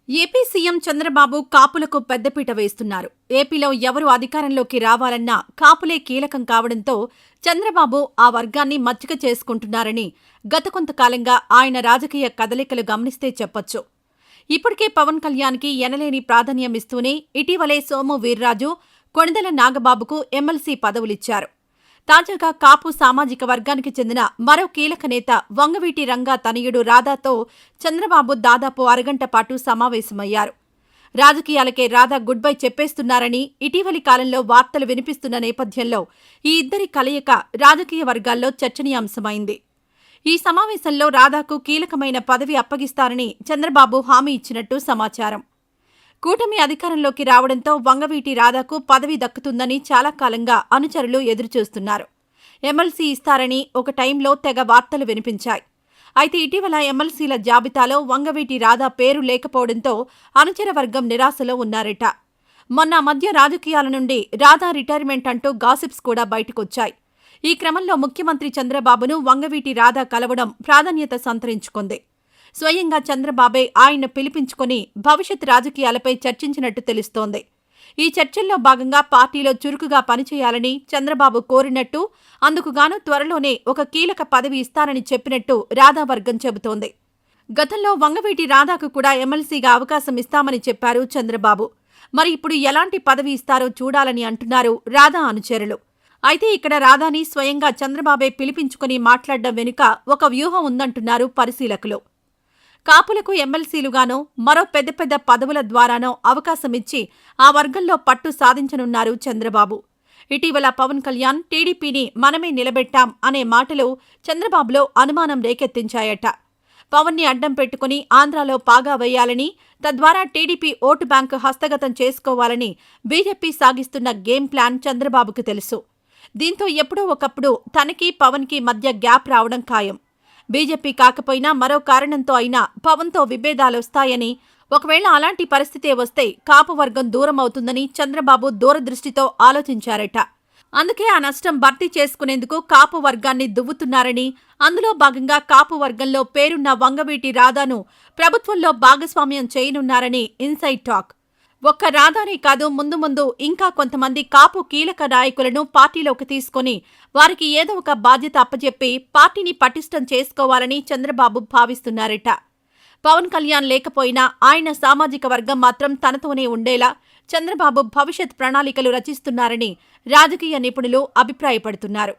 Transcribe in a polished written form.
AP CM Chandrababu కాపులకు పెద్దపీట వేస్తున్నారు. ఏపీలో ఎవరు అధికారంలోకి రావాలన్నా కాపులే కీలకం కావడంతో చంద్రబాబు ఆ వర్గాన్ని మచ్చిక చేసుకుంటున్నారని గత కొంతకాలంగా ఆయన రాజకీయ కదలికలు గమనిస్తే చెప్పొచ్చు. ఇప్పటికే పవన్ కళ్యాణ్కి ఎనలేని ప్రాధాన్యమిస్తూనే ఇటీవలే సోము వీర్రాజు, కొణిదెల నాగబాబుకు ఎమ్మెల్సీ పదవులిచ్చారు. తాజాగా కాపు సామాజిక వర్గానికి చెందిన మరో కీలక నేత వంగవీటి రంగా తనయుడు రాధాతో చంద్రబాబు దాదాపు అరగంట పాటు సమావేశమయ్యారు. రాజకీయాలకే రాధా గుడ్ బై చెప్పేస్తున్నారని ఇటీవలి కాలంలో వార్తలు వినిపిస్తున్న నేపథ్యంలో ఈ ఇద్దరి కలయిక రాజకీయ వర్గాల్లో చర్చనీయాంశమైంది. ఈ సమావేశంలో రాధాకు కీలకమైన పదవి అప్పగిస్తారని చంద్రబాబు హామీ ఇచ్చినట్టు సమాచారం. కూటమి అధికారంలోకి రావడంతో వంగవీటి రాధాకు పదవి దక్కుతుందని చాలా కాలంగా అనుచరులు ఎదురుచూస్తున్నారు. ఎమ్మెల్సీ ఇస్తారని ఒక టైంలో తెగ వార్తలు వినిపించాయి. అయితే ఇటీవల ఎమ్మెల్సీల జాబితాలో వంగవీటి రాధా పేరు లేకపోవడంతో అనుచర వర్గం నిరాశలో ఉన్నారట. మొన్న మధ్య రాజకీయాల నుండి రాధా రిటైర్మెంట్ అంటూ గాసిప్స్ కూడా బయటకొచ్చాయి. ఈ క్రమంలో ముఖ్యమంత్రి చంద్రబాబును వంగవీటి రాధా కలవడం ప్రాధాన్యత సంతరించుకుంది. స్వయంగా చంద్రబాబే ఆయన్ను పిలిపించుకుని భవిష్యత్ రాజకీయాలపై చర్చించినట్టు తెలుస్తోంది. ఈ చర్చల్లో భాగంగా పార్టీలో చురుకుగా పనిచేయాలని చంద్రబాబు కోరినట్టు, అందుకుగాను త్వరలోనే ఒక కీలక పదవి ఇస్తారని చెప్పినట్టు రాధా వర్గం చెబుతోంది. గతంలో వంగవీటి రాధాకు కూడా ఎమ్మెల్సీగా అవకాశం ఇస్తామని చెప్పారు చంద్రబాబు. మరి ఇప్పుడు ఎలాంటి పదవి ఇస్తారో చూడాలని అంటున్నారు రాధా అనుచరులు. అయితే ఇక్కడ రాధాని స్వయంగా చంద్రబాబే పిలిపించుకుని మాట్లాడడం వెనుక ఒక వ్యూహం ఉందంటున్నారు పరిశీలకులు. కాపులకు ఎమ్మెల్సీలుగానో మరో పెద్ద పెద్ద పదవుల ద్వారానో అవకాశమిచ్చి ఆ వర్గంలో పట్టు సాధించనున్నారు చంద్రబాబు. ఇటీవల పవన్ కళ్యాణ్ టీడీపీని మనమే నిలబెట్టాం అనే మాటలు చంద్రబాబులో అనుమానం రేకెత్తించాయట. పవన్ని అడ్డం పెట్టుకుని ఆంధ్రాలో పాగా వేయాలని, తద్వారా టీడీపీ ఓటు బ్యాంకు హస్తగతం చేసుకోవాలని బీజేపీ సాగిస్తున్న గేమ్ ప్లాన్ చంద్రబాబుకు తెలుసు. దీంతో ఎప్పుడో ఒకప్పుడు తనకి పవన్కి మధ్య గ్యాప్ రావడం ఖాయం. బీజేపీ కాకపోయినా మరో కారణంతో అయినా పవన్తో విభేదాలొస్తాయని, ఒకవేళ అలాంటి పరిస్థితే వస్తే కాపు వర్గం దూరమవుతుందని చంద్రబాబు దూరదృష్టితో ఆలోచించారట. అందుకే ఆ నష్టం భర్తీ చేసుకునేందుకు కాపు వర్గాన్ని దువ్వుతున్నారని, అందులో భాగంగా కాపు వర్గంలో పేరున్న వంగవీటి రాధాను ప్రభుత్వంలో భాగస్వామ్యం చేయనున్నారని ఇన్సైడ్ టాక్. ఒక్క రాధానే కాదు, ముందు ముందు ఇంకా కొంతమంది కాపు కీలక నాయకులను పార్టీలోకి తీసుకుని వారికి ఏదో ఒక బాధ్యత అప్పచెప్పి పార్టీని పటిష్టం చేసుకోవాలని చంద్రబాబు భావిస్తున్నారట. పవన్ కళ్యాణ్ లేకపోయినా ఆయన సామాజిక వర్గం మాత్రం తనతోనే ఉండేలా చంద్రబాబు భవిష్యత్ ప్రణాళికలు రచిస్తున్నారని రాజకీయ నిపుణులు అభిప్రాయపడుతున్నారు.